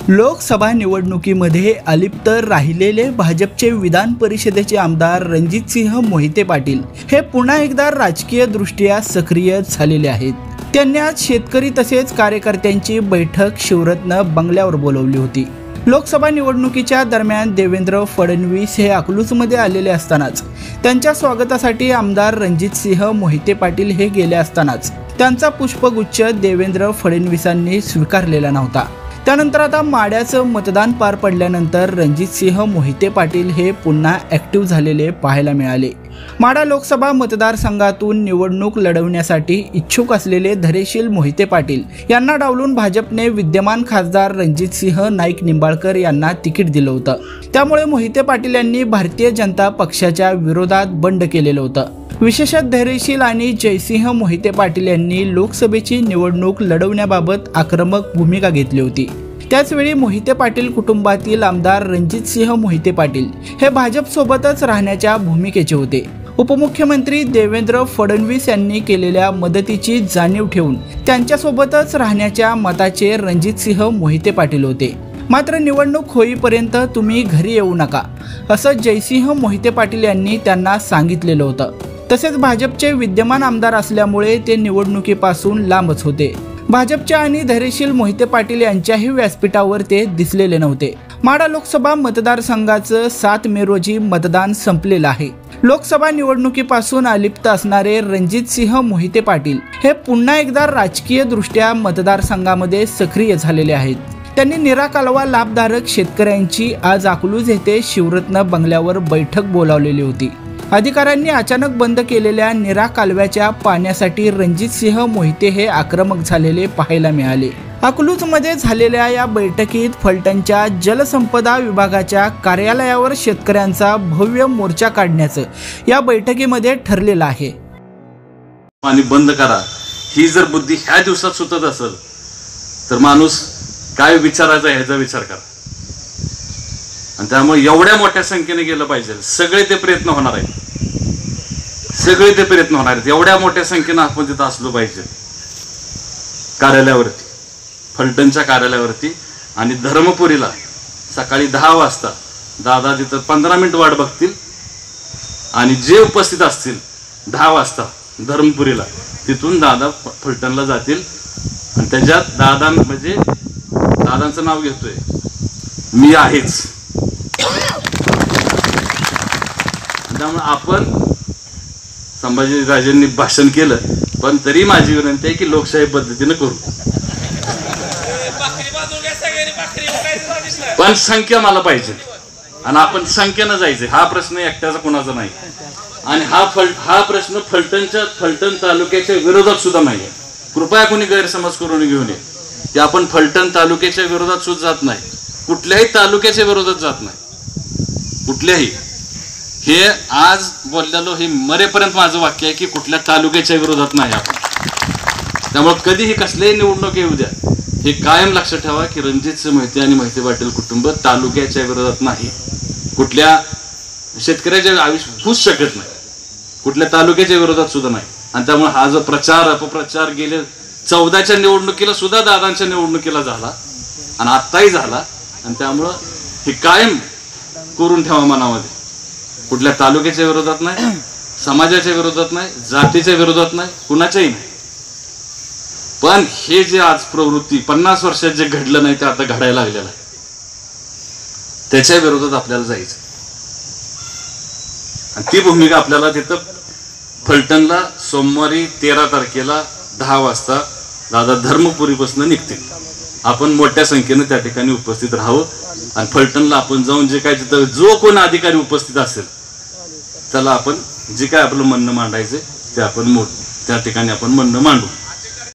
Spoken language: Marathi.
लोकसभा निवडणुकीमध्ये अलिप्त राहिलेले भाजपचे विधान परिषदेचे आमदार रणजितसिंह मोहिते पाटील हे पुन्हा एकदा राजकीय दृष्ट्या सक्रिय झालेले आहेत। त्यांनी आज शेतकरी तसेच कार्यकर्त्यांची बैठक शिवरत्न बंगल्यावर बोलावली होती। लोकसभा निवडणुकीच्या दरम्यान देवेंद्र फडणवीस हे अकलूजमध्ये आलेले असतानाच त्यांच्या स्वागतासाठी आमदार रणजितसिंह मोहिते पाटील हे गेले असतानाच त्यांचा पुष्पगुच्छ देवेंद्र फडणवीसांनी स्वीकारलेला नव्हता। त्यानंतर आता माड्याचं मतदान पार पडल्यानंतर रणजितसिंह मोहिते पाटील हे पुन्हा ॲक्टिव्ह झालेले पाहायला मिळाले। माडा लोकसभा मतदारसंघातून निवडणूक लढवण्यासाठी इच्छुक असलेले धैर्यशील मोहिते पाटील यांना डावलून भाजपने विद्यमान खासदार रणजितसिंह नाईक निंबाळकर यांना तिकीट दिलं होतं। त्यामुळे मोहिते पाटील यांनी भारतीय जनता पक्षाच्या विरोधात बंड केलेलं होतं। विशेषतः धैर्यशील आणि जयसिंह मोहिते पाटील यांनी लोकसभेची निवडणूक लढवण्याबाबत आक्रमक भूमिका घेतली होती। त्याचवेळी मोहिते पाटील कुटुंबातील आमदार रणजितसिंह मोहिते पाटील हे भाजप सोबतच राहण्याच्या भूमिकेचे होते। उपमुख्यमंत्री देवेंद्र फडणवीस यांनी केलेल्या मदतीची जाणीव ठेवून त्यांच्यासोबतच राहण्याच्या मताचे रणजितसिंह मोहिते पाटील होते। मात्र निवडणूक होईपर्यंत तुम्ही घरी येऊ नका असं जयसिंह मोहिते पाटील यांनी त्यांना सांगितलेलं होतं। तसेच भाजपचे विद्यमान आमदार असल्यामुळे ते निवडणुकीपासून लांबच होते। भाजपच्या आणि धैर्यशील मोहिते पाटील यांच्याही व्यासपीठावर ते दिसलेले नव्हते। माडा लोकसभा मतदारसंघाचं 7 मे रोजी मतदान संपलेलं आहे। लोकसभा निवडणुकीपासून अलिप्त असणारे रणजितसिंह मोहिते पाटील हे पुन्हा एकदा राजकीय दृष्ट्या मतदारसंघामध्ये सक्रिय झालेले आहेत। त्यांनी निराकालवा लाभधारक शेतकऱ्यांची आज अकलूज येथे शिवरत्न बंगल्यावर बैठक बोलावलेली होती। अधिकाऱ्यांनी अचानक बंद केलेल्या निरा कालव्याच्या पाण्यासाठी रणजितसिंह मोहिते हे आक्रमक झालेले पाहायला मिळाले। अकलूजमध्ये झालेल्या या बैठकीत फलटणच्या जलसंपदा विभागाच्या कार्यालयावर शेतकऱ्यांचा भव्य मोर्चा काढण्याचं या बैठकीमध्ये ठरलेलं आहे। पाणी बंद करा ही जर बुद्धी ह्या दिवसात सुचत असेल तर माणूस काय विचारायचा ह्याचा विचार करा। आणि त्यामुळे एवढ्या मोठ्या संख्येने गेलं पाहिजे। सगळे ते प्रयत्न होणार आहेत, एवढ्या मोठ्या संख्येने आपण तिथं असलो पाहिजे कार्यालयावरती, फलटणच्या कार्यालयावरती। आणि धर्मपुरीला सकाळी 10 वाजता दादा तिथं 15 मिनिट वाट बघतील आणि जे उपस्थित असतील 10 वाजता धर्मपुरीला तिथून दादा फलटणला जातील। आणि त्याच्यात दादा म्हणजे दादांचं नाव घेतोय मी आहेच। त्यामुळे आपण संभाजीराजेंनी भाषण केलं पण तरी माझी विनंती आहे की लोकशाही पद्धतीने करू, पण संख्या मला पाहिजे आणि आपण संख्येनं जायचे। हा प्रश्न एकट्याचा कोणाचा नाही आणि हा प्रश्न फलटण तालुक्याच्या विरोधात सुद्धा नाही। कृपया कोणी गैरसमज करून घेऊ नये की आपण फलटण तालुक्याच्या विरोधात सुद्धा जात नाही, कुठल्याही तालुक्याच्या विरोधात जात नाही, कुठल्याही। हे आज बोललेलो हे मरेपर्यंत माझं वाक्य आहे की कुठल्या तालुक्याच्या विरोधात नाही आपण। त्यामुळे कधीही कसल्याही निवडणूक येऊ द्या हे कायम लक्षात ठेवा की रणजितसिंह मोहिते आणि मोहिते पाटील कुटुंब तालुक्याच्या विरोधात नाही, कुठल्या शेतकऱ्याच्या आयुष्य होऊच शकत नाही, कुठल्या तालुक्याच्या विरोधात सुद्धा नाही। आणि त्यामुळे हा जो प्रचार अपप्रचार गेले 14च्या निवडणुकीला सुद्धा दादांच्या निवडणुकीला झाला आणि आत्ताही झाला। आणि त्यामुळं हे कायम करून ठेवा मनामध्ये, कुठल्या तालुक्याच्या विरोधात नाही, समाजाच्या विरोधात नाही, जातीच्या विरोधात नाही, कुणाच्याही नाही। पण हे जे आज प्रवृत्ती 50 वर्षात जे घडलं नाही ते आता घडायला लागलेलं आहे, त्याच्या विरोधात आपल्याला जायचं। आणि ती भूमिका आपल्याला तिथं फलटणला सोमवारी 13 तारखेला 10 वाजता दादा धर्मपुरीपासून निघतील। आपण मोठ्या संख्येने त्या ठिकाणी उपस्थित राहावं आणि फलटणला आपण जाऊन जे काय तिथं जो कोण अधिकारी उपस्थित असेल त्याला आपण जे काय आपलं म्हणणं मांडायचं ते आपण त्या ठिकाणी आपण म्हणणं मांडू।